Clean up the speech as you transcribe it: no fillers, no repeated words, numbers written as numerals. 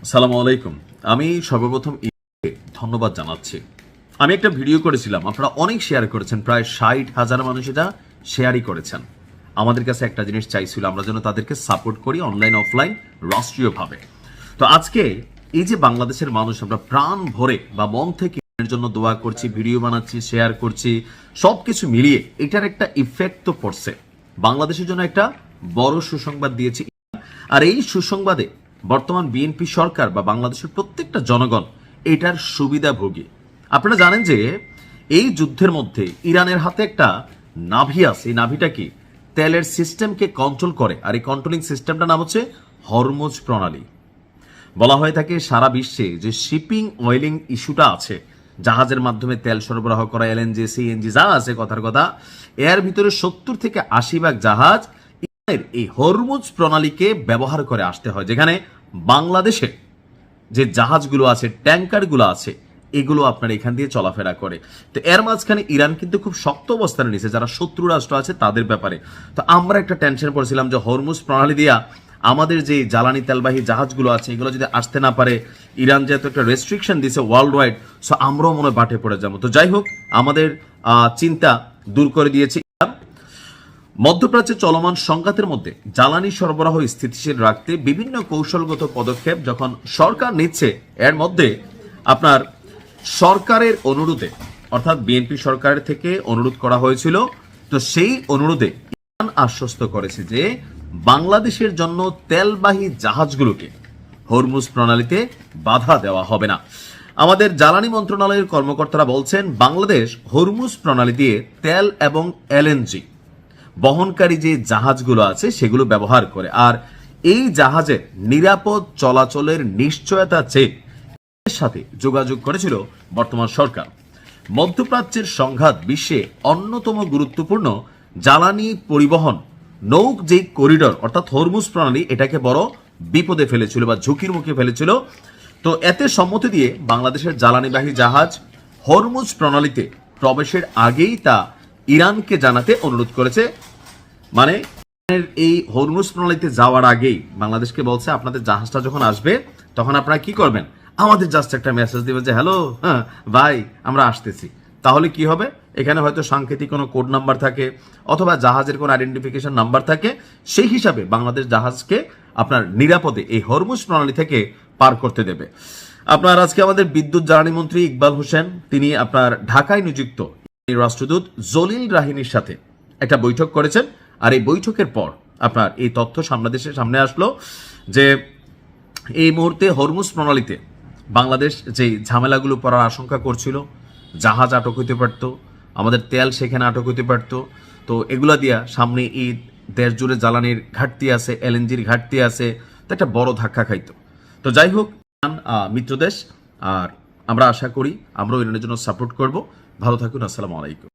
আসসালামু আলাইকুম। আমি সর্বপ্রথম ইরানকে ধন্যবাদ জানাচ্ছি। আমি একটা ভিডিও করেছিলাম, আপনারা অনেক শেয়ার করেছেন, প্রায় 60,000 মানুষ এটা শেয়ারই করেছেন। আমাদের কাছে একটা জিনিস চাইছিল, আমরা যেন তাদেরকে সাপোর্ট করি অনলাইন অফলাইন রাষ্ট্রীয়ভাবে। তো আজকে এই যে বাংলাদেশের মানুষ, আমরা প্রাণ ভরে বা মন থেকে এর জন্য দোয়া করছি, ভিডিও বানাচ্ছি, শেয়ার করছি, সব কিছু মিলিয়ে এটার একটা ইফেক্ট তো পড়ছে। বাংলাদেশের জন্য একটা বড় সুসংবাদ দিয়েছি, আর এই সুসংবাদে বর্তমান বিএনপি সরকার বা বাংলাদেশের প্রত্যেকটা জনগণ এটার সুবিধাভোগী। আপনারা জানেন যে এই যুদ্ধের মধ্যে ইরানের হাতে একটা নাভি আছে। এই নাভিটা কি তেলের সিস্টেমকে কন্ট্রোল করে, আর এই কন্ট্রোলিং সিস্টেমটার নাম হচ্ছে হরমুজ প্রণালী। বলা হয়ে থাকে সারা বিশ্বে যে শিপিং অয়েলিং ইস্যুটা আছে, জাহাজের মাধ্যমে তেল সরবরাহ করা, এলএনজি সিএনজি যা আছে, কথার কথা এর ভিতরে 70 থেকে 80 ভাগ জাহাজ এই হরমুজ প্রণালীকে ব্যবহার করে আসতে হয়। যেখানে বাংলাদেশে যে জাহাজগুলো আছে, ট্যাঙ্কারগুলো আছে, এগুলো আপনার এখান দিয়ে চলাফেরা করে। তো এর মাঝখানে ইরান কিন্তু খুব শক্ত অবস্থানে নিছে যারা শত্রু রাষ্ট্র আছে তাদের ব্যাপারে। তো আমরা একটা টেনশন পড়ছিলাম যে হরমুজ প্রণালী দিয়া আমাদের যে জ্বালানি তেলবাহী জাহাজগুলো আছে এগুলো যদি আসতে না পারে, ইরান যেহেতু একটা রেস্ট্রিকশন দিছে ওয়ার্ল্ড ওয়াইড, সো আমরাও মনে হয় বাটে পড়ে যাবো। তো যাই হোক, আমাদের চিন্তা দূর করে দিয়েছে। মধ্যপ্রাচ্যে চলমান সংঘাতের মধ্যে জ্বালানি সরবরাহ স্থিতিশীল রাখতে বিভিন্ন কৌশলগত পদক্ষেপ যখন সরকার নিচ্ছে, এর মধ্যে আপনার সরকারের অনুরোধে, অর্থাৎ বিএনপি সরকারের থেকে অনুরোধ করা হয়েছিল, তো সেই অনুরোধে ইরান আশ্বস্ত করেছে যে বাংলাদেশের জন্য তেলবাহী জাহাজগুলোকে হরমুজ প্রণালীতে বাধা দেওয়া হবে না। আমাদের জ্বালানি মন্ত্রণালয়ের কর্মকর্তারা বলছেন বাংলাদেশ হরমুজ প্রণালী দিয়ে তেল এবং এলএনজি বহনকারী যে জাহাজগুলো আছে সেগুলো ব্যবহার করে, আর এই জাহাজের নিরাপদ চলাচলের নিশ্চয়তা চেয়ে সাথে যোগাযোগ করেছিল বর্তমান সরকার। মধ্যপ্রাচ্যের সংঘাত বিশ্বে অন্যতম গুরুত্বপূর্ণ জ্বালানি পরিবহন নৌক যে করিডর অর্থাৎ হরমুজ প্রণালী, এটাকে বড় বিপদে ফেলেছিল বা ঝুঁকির মুখে ফেলেছিল। তো এতে সম্মতি দিয়ে বাংলাদেশের জ্বালানিবাহী জাহাজ হরমুজ প্রণালীতে প্রবেশের আগেই তা ইরানকে জানাতে অনুরোধ করেছে। মানে এই হরমুজ প্রণালীতে যাওয়ার আগেই বাংলাদেশকে বলছে আপনাদের জাহাজটা যখন আসবে তখন আপনারা কি করবেন, আমাদের জাস্ট একটা মেসেজ দিবেন যে হ্যালো ভাই আমরা আসতেছি। তাহলে কি হবে, এখানে হয়তো সাংকেতিক কোনো কোড নাম্বার থাকে অথবা জাহাজের কোনো আইডেন্টিফিকেশন নাম্বার থাকে, সেই হিসাবে বাংলাদেশ জাহাজকে আপনার নিরাপদে এই হরমুজ প্রণালী থেকে পার করতে দেবে। আপনার আজকে আমাদের বিদ্যুৎ জ্বালানি মন্ত্রী ইকবাল হোসেন তিনি আপনার ঢাকায় নিযুক্ত রাষ্ট্রদূত জলিল রাহিনীর সাথে একটা বৈঠক করেছেন, আর এই বৈঠকের পর আপনার এই তথ্য দেশের সামনে আসলো যে এই মুহূর্তে হরমুজ প্রণালীতে বাংলাদেশ যে ঝামেলাগুলো পড়ার আশঙ্কা করছিল, জাহাজ আটক হইতে পারত, আমাদের তেল সেখানে আটক হইতে পারত, তো এগুলা দিয়া সামনে এই দেশ জুড়ে জ্বালানির ঘাটতি আছে, এলএনজির ঘাটতি আছে, তো একটা বড় ধাক্কা খাইতো। তো যাই হোক, মিত্র দেশ, আর আমরা আশা করি আমরাও ইরানের জন্য সাপোর্ট করব। ভালো থাকুন, আসসালামু আলাইকুম।